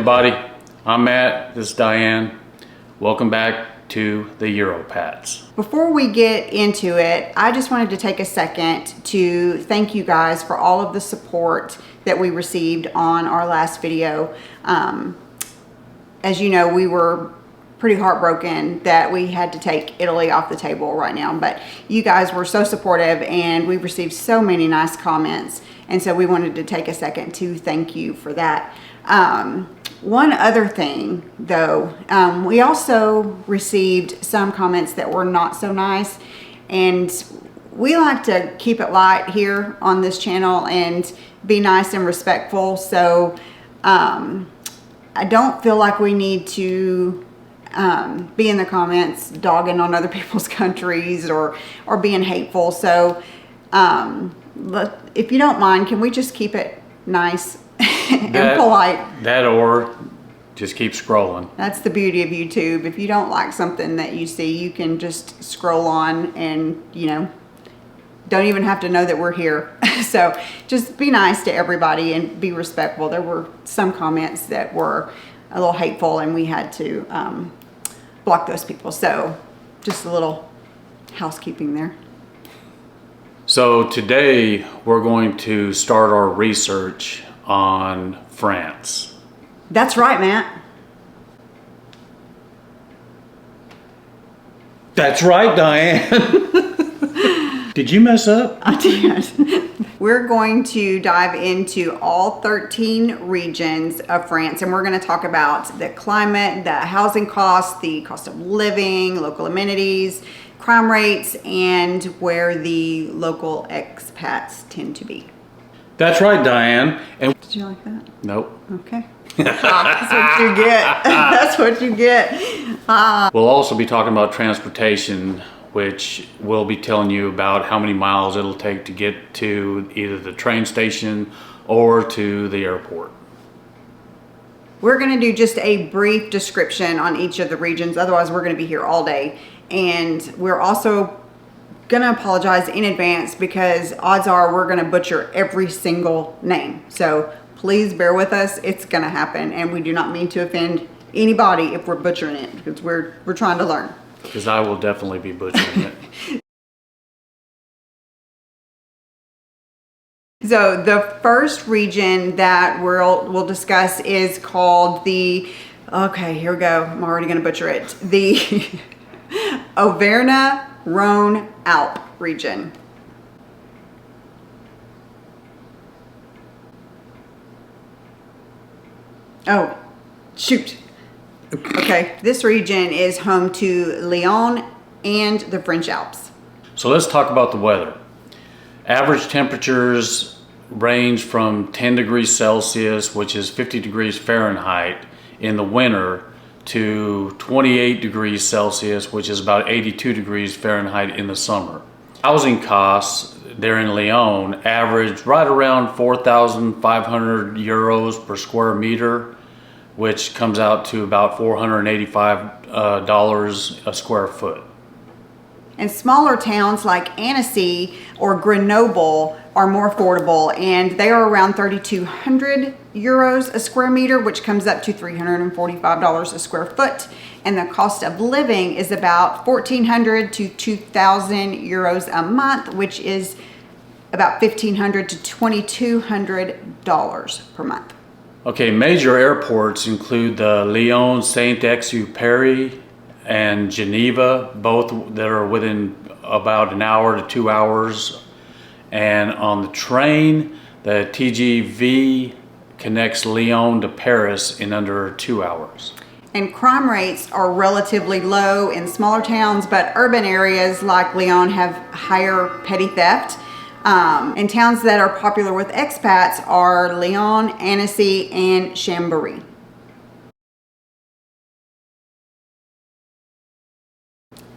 everybody, I'm Matt, this is Diane. Welcome back to the Europats. Before we get into it, I just wanted to take a second to thank you guys for all of the support that we received on our last video. As you know, we were pretty heartbroken that we had to take Italy off the table right now, but you guys were so supportive and we received so many nice comments, and so we wanted to take a second to thank you for that. One other thing though, we also received some comments that were not so nice, and we like to keep it light here on this channel and be nice and respectful, so I don't feel like we need to be in the comments dogging on other people's countries or being hateful. So if you don't mind, can we just keep it nice and polite? That or just keep scrolling. That's the beauty of YouTube. If you don't like something that you see, you can just scroll on and, you know, don't even have to know that we're here. So just be nice to everybody and be respectful. There were some comments that were a little hateful and we had to block those people. So just a little housekeeping there. So today we're going to start our research on France. That's right, Matt. That's right, Diane. Did you mess up? I did. We're going to dive into all 13 regions of France, and we're going to talk about the climate, the housing costs, the cost of living, local amenities, crime rates, and where the local expats tend to be. That's right, Diane. And did you like that? Nope. Okay. That's what you get. That's what you get. We'll also be talking about transportation, which we'll be telling you about how many miles it'll take to get to either the train station or to the airport. We're going to do just a brief description on each of the regions, otherwise we're going to be here all day. And we're also going to apologize in advance because odds are we're going to butcher every single name. So please bear with us, it's going to happen, and we do not mean to offend anybody if we're butchering it, because we're trying to learn. Because I will definitely be butchering it. So the first region that we'll discuss is called the, okay, here we go, I'm already going to butcher it, the Auvergne-Rhône-Alpes region. Oh, shoot. Okay, this region is home to Lyon and the French Alps. So let's talk about the weather. Average temperatures range from 10 degrees Celsius, which is 50 degrees Fahrenheit in the winter, to 28 degrees Celsius, which is about 82 degrees Fahrenheit in the summer. Housing costs there in Lyon average right around 4,500 euros per square meter, which comes out to about $485 a square foot. And smaller towns like Annecy or Grenoble are more affordable, and they are around 3,200 euros a square meter, which comes up to $345 a square foot. And the cost of living is about 1,400 to 2,000 euros a month, which is about $1,500 to $2,200 per month. Okay, major airports include the Lyon Saint-Exupéry and Geneva, both that are within about an hour to 2 hours. And on the train, the TGV connects Lyon to Paris in under 2 hours. And crime rates are relatively low in smaller towns, but urban areas like Lyon have higher petty theft. And towns that are popular with expats are Lyon, Annecy, and Chambéry.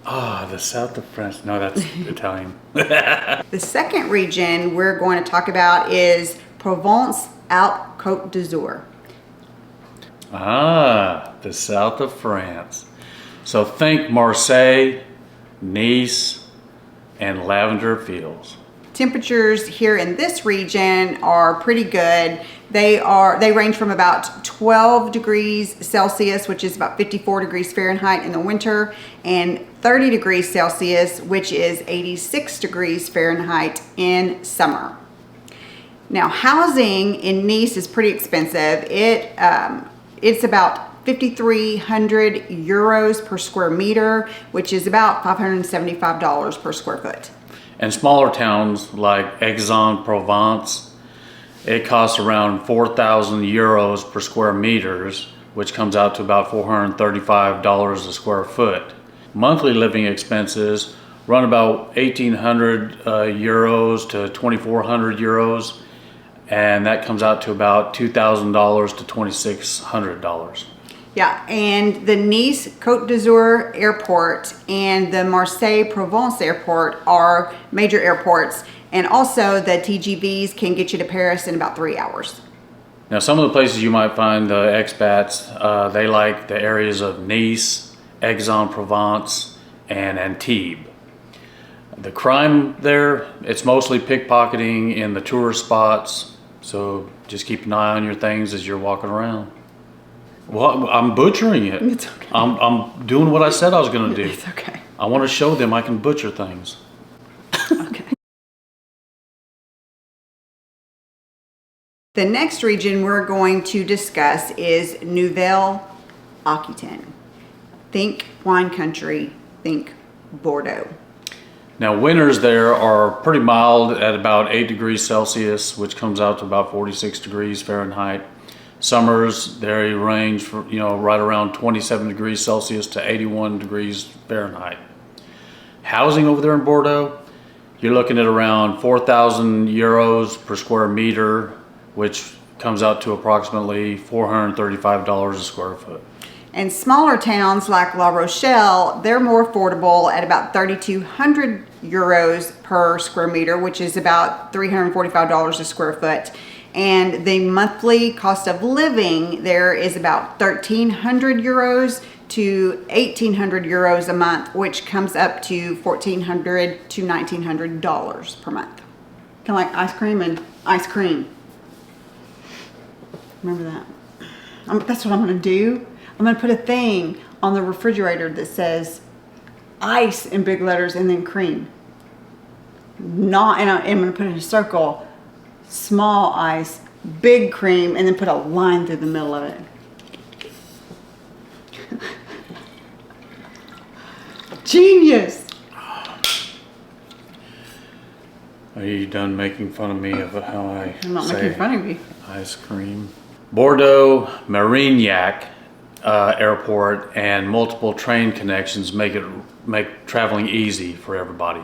Ah, the south of France. No, that's Italian. The second region we're going to talk about is Provence-Alpes-Côte d'Azur. Ah, the south of France. So think Marseille, Nice, and lavender fields. Temperatures here in this region are pretty good. They range from about 12 degrees Celsius, which is about 54 degrees Fahrenheit in the winter, and 30 degrees Celsius, which is 86 degrees Fahrenheit in summer. Now, housing in Nice is pretty expensive. It's about 5,300 euros per square meter, which is about $575 per square foot. And smaller towns like Aix-en-Provence, it costs around 4,000 euros per square meters, which comes out to about $435 a square foot. Monthly living expenses run about 1,800 euros to 2,400 euros, and that comes out to about $2,000 to $2,600. Yeah, and the Nice Côte d'Azur Airport and the Marseille Provence Airport are major airports, and also the TGVs can get you to Paris in about 3 hours. Now, some of the places you might find the expats, they like the areas of Nice, Aix-en-Provence, and Antibes. The crime there, it's mostly pickpocketing in the tourist spots, so just keep an eye on your things as you're walking around. Well, I'm butchering it. It's okay. I'm doing what I said I was going to do. It's okay. I want to show them I can butcher things. Okay. The next region we're going to discuss is Nouvelle-Aquitaine. Think wine country, think Bordeaux. Now, winters there are pretty mild at about 8 degrees Celsius, which comes out to about 46 degrees Fahrenheit. Summers, they range from, right around 27 degrees Celsius to 81 degrees Fahrenheit. Housing over there in Bordeaux, you're looking at around 4,000 euros per square meter, which comes out to approximately $435 a square foot. And smaller towns like La Rochelle, they're more affordable at about 3,200 euros per square meter, which is about $345 a square foot. And the monthly cost of living there is about 1,300 euros to 1,800 euros a month, which comes up to $1,400 to $1,900 per month. Kind of like ice cream and ice cream. Remember that? That's what I'm going to do. I'm going to put a thing on the refrigerator that says ice in big letters and then cream. And I'm going to put in a circle, small ice, big cream, and then put a line through the middle of it. Genius! Are you done making fun of me of how I'm not making fun of you. Ice cream? Bordeaux, Marignac Airport, and multiple train connections make traveling easy for everybody.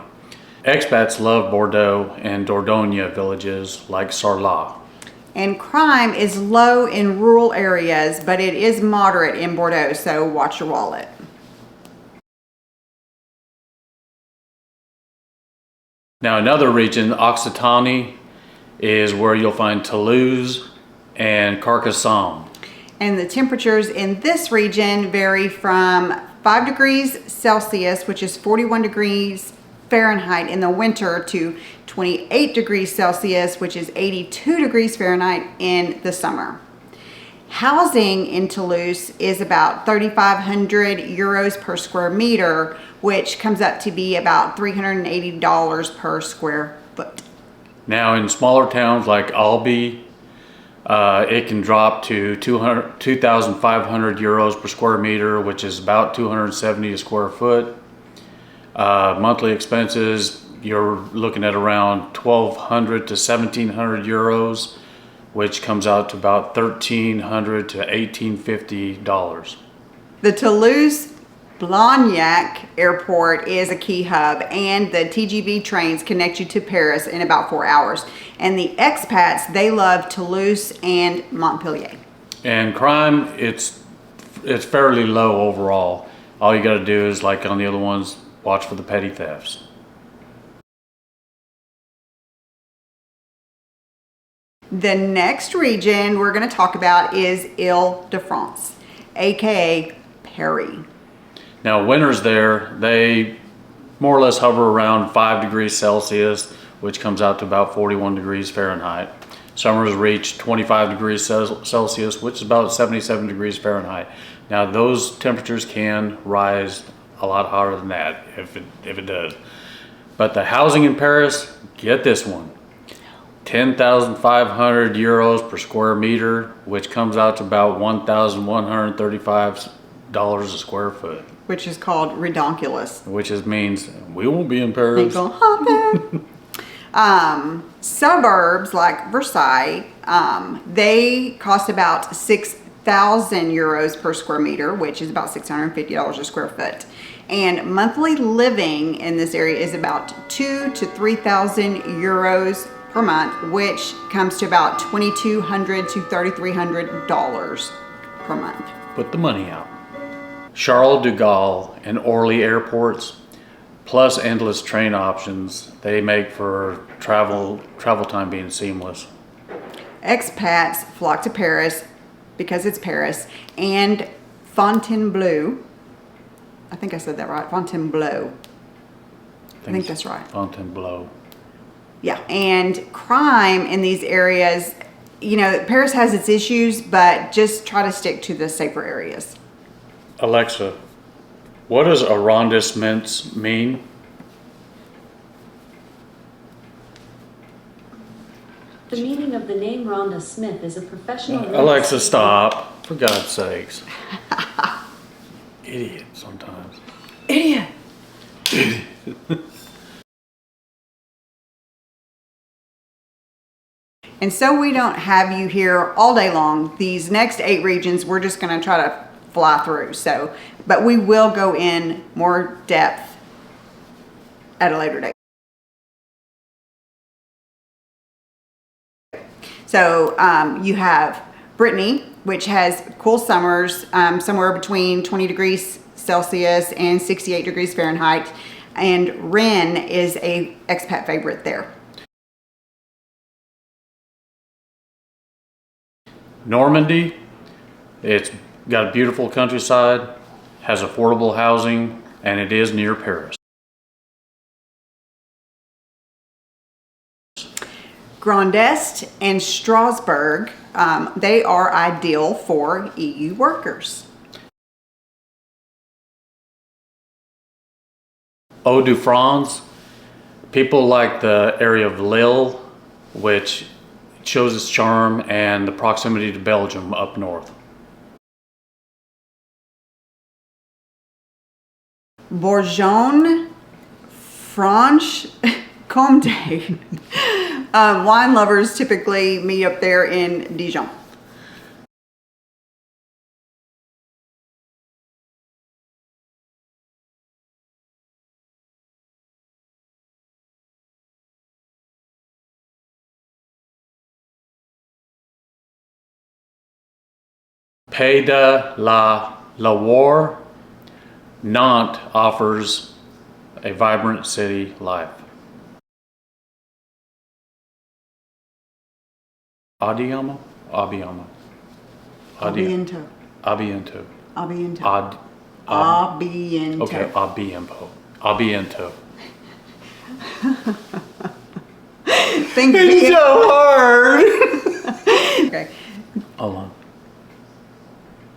Expats love Bordeaux and Dordogne villages like Sarlat. And crime is low in rural areas, but it is moderate in Bordeaux, so watch your wallet. Now, another region, Occitanie, is where you'll find Toulouse and Carcassonne. And the temperatures in this region vary from 5 degrees Celsius, which is 41 degrees Fahrenheit in the winter, to 28 degrees Celsius, which is 82 degrees Fahrenheit in the summer. Housing in Toulouse is about 3,500 euros per square meter, which comes up to be about $380 per square foot. Now, in smaller towns like Albi, it can drop to 2,500 euros per square meter, which is about 270 a square foot. Monthly expenses, you're looking at around 1,200 to 1,700 euros, which comes out to about $1,300 to $1,850. The Toulouse-Blagnac Airport is a key hub, and the TGV trains connect you to Paris in about 4 hours. And the expats, they love Toulouse and Montpellier. And crime, it's fairly low overall. All you got to do is, like on the other ones, watch for the petty thefts. The next region we're going to talk about is Île-de-France, aka Paris. Now, winters there, they more or less hover around 5 degrees Celsius, which comes out to about 41 degrees Fahrenheit. Summers reach 25 degrees Celsius, which is about 77 degrees Fahrenheit. Now those temperatures can rise a lot hotter than that if it does. But the housing in Paris, get this one, 10,500 euros per square meter, which comes out to about $1,135 a square foot. Which is called redonkulous. Which means we won't be in Paris. Ain't gonna happen. Suburbs like Versailles, they cost about 6,000 euros per square meter, which is about $650 a square foot. And monthly living in this area is about 2,000 to 3,000 euros per month, which comes to about $2,200 to $3,300 per month. Put the money out. Charles de Gaulle and Orly airports, plus endless train options, they make for travel time being seamless. Expats flock to Paris because it's Paris, and Fontainebleau. I think I said that right. Fontainebleau. I think that's right. Fontainebleau. Yeah, and crime in these areas, you know, Paris has its issues, but just try to stick to the safer areas. Alexa, what does arrondissements mean? The meaning of the name Rhonda Smith is a professional... Alexa, stop. For God's sakes. Idiot sometimes. Idiot. And so we don't have you here all day long. These next 8 regions, we're just going to try to fly through. So, but we will go in more depth at a later date. So you have Brittany, which has cool summers, somewhere between 20 degrees Celsius and 68 degrees Fahrenheit. And Rennes is a expat favorite there. Normandy, it's got a beautiful countryside, has affordable housing, and it is near Paris. Grand Est and Strasbourg, they are ideal for EU workers. Île-de-France, people like the area of Lille, which shows its charm, and the proximity to Belgium up north. Bourgogne-Franche-Comté. Wine lovers typically meet up there in Dijon. Pays de la Loire, Nantes offers a vibrant city life. Abbiamo? Abiento. Abbiento. Abiento. Abiento. Okay, Abbiento. Think It's so hard. Okay. Hold on.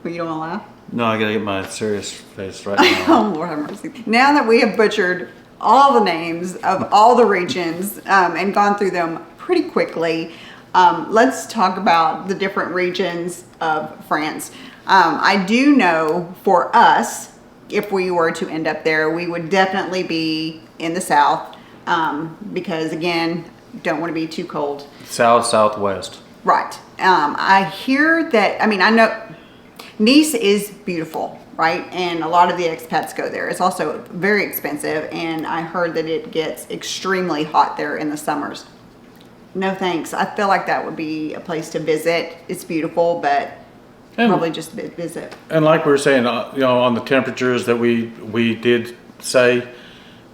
Well, you don't want to laugh? No, I gotta get my serious face right now. Oh, Lord have mercy. Now that we have butchered all the names of all the regions and gone through them pretty quickly, let's talk about the different regions of France. I do know for us, if we were to end up there, we would definitely be in the south because, again, don't want to be too cold. South, southwest. Right. I hear that, I mean, I know Nice is beautiful, right? And a lot of the expats go there. It's also very expensive, and I heard that it gets extremely hot there in the summers. No thanks. I feel like that would be a place to visit. It's beautiful, but probably just visit. And like we were saying, you know, on the temperatures that we did say,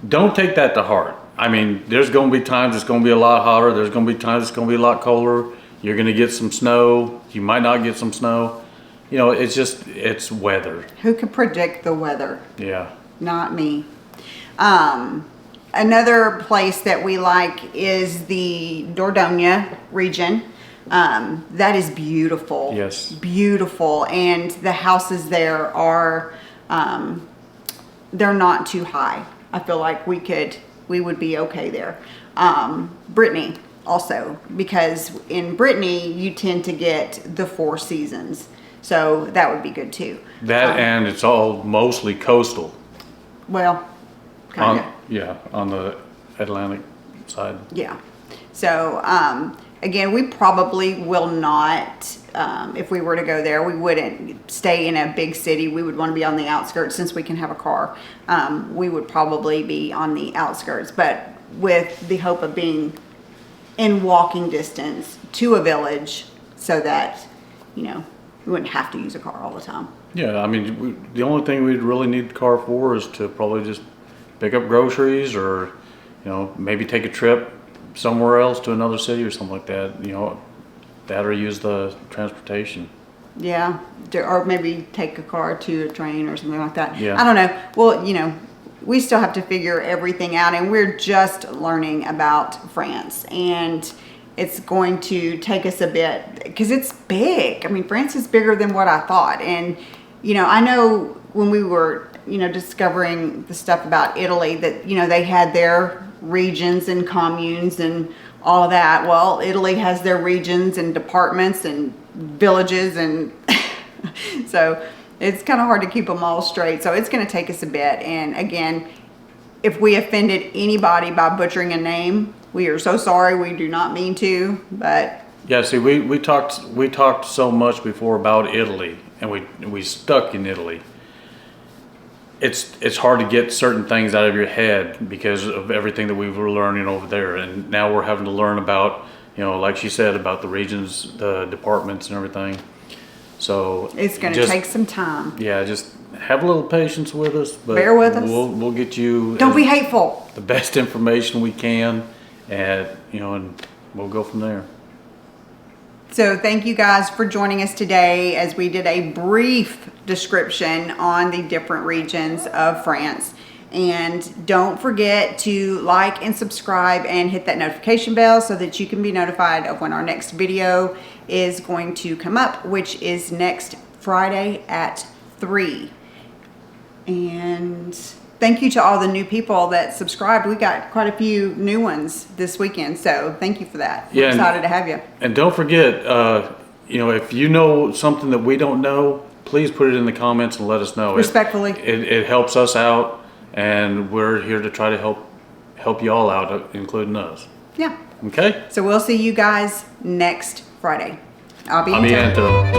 don't take that to heart. I mean, there's going to be times it's going to be a lot hotter. There's going to be times it's going to be a lot colder. You're going to get some snow. You might not get some snow. You know, it's just, it's weather. Who could predict the weather? Yeah. Not me. Another place that we like is the Dordogne region. That is beautiful. Yes. Beautiful. And the houses there are, they're not too high. I feel like we would be okay there. Brittany also, because in Brittany, you tend to get the 4 seasons. So that would be good too. That and it's all mostly coastal. Well, kind of. Yeah, on the Atlantic side. Yeah. So, again, we probably will not, if we were to go there, we wouldn't stay in a big city. We would want to be on the outskirts since we can have a car. We would probably be on the outskirts, but with the hope of being in walking distance to a village so that, you know, we wouldn't have to use a car all the time. Yeah, I mean, the only thing we'd really need the car for is to probably just pick up groceries or, you know, maybe take a trip somewhere else to another city or something like that, you know, that or use the transportation. Yeah, or maybe take a car to a train or something like that. Yeah. I don't know. Well, you know, we still have to figure everything out, and we're just learning about France, and it's going to take us a bit because it's big. I mean, France is bigger than what I thought. And, you know, I know when we were, you know, discovering the stuff about Italy that, you know, they had their regions and communes and all of that. Well, Italy has their regions and departments and villages, and so it's kind of hard to keep them all straight. So it's going to take us a bit. And again, if we offended anybody by butchering a name, we are so sorry. We do not mean to, but Yeah, see, we talked so much before about Italy, and we stuck in Italy. It's hard to get certain things out of your head because of everything that we were learning over there, and now we're having to learn about, you know, like she said, about the regions, the departments, and everything. So it's going to take some time. Yeah, just have a little patience with us. But bear with us. We'll get you. Don't be hateful. The best information we can, and you know, and we'll go from there. So thank you guys for joining us today as we did a brief description on the different regions of France. And don't forget to like and subscribe and hit that notification bell so that you can be notified of when our next video is going to come up, which is next Friday at 3. And thank you to all the new people that subscribed. We got quite a few new ones this weekend, so thank you for that. We're excited to have you. And don't forget, you know, if you know something that we don't know, please put it in the comments and let us know. Respectfully. It helps us out, and we're here to try to help you all out, including us. Yeah. Okay? So we'll see you guys next Friday. I'll be in touch. Abiento.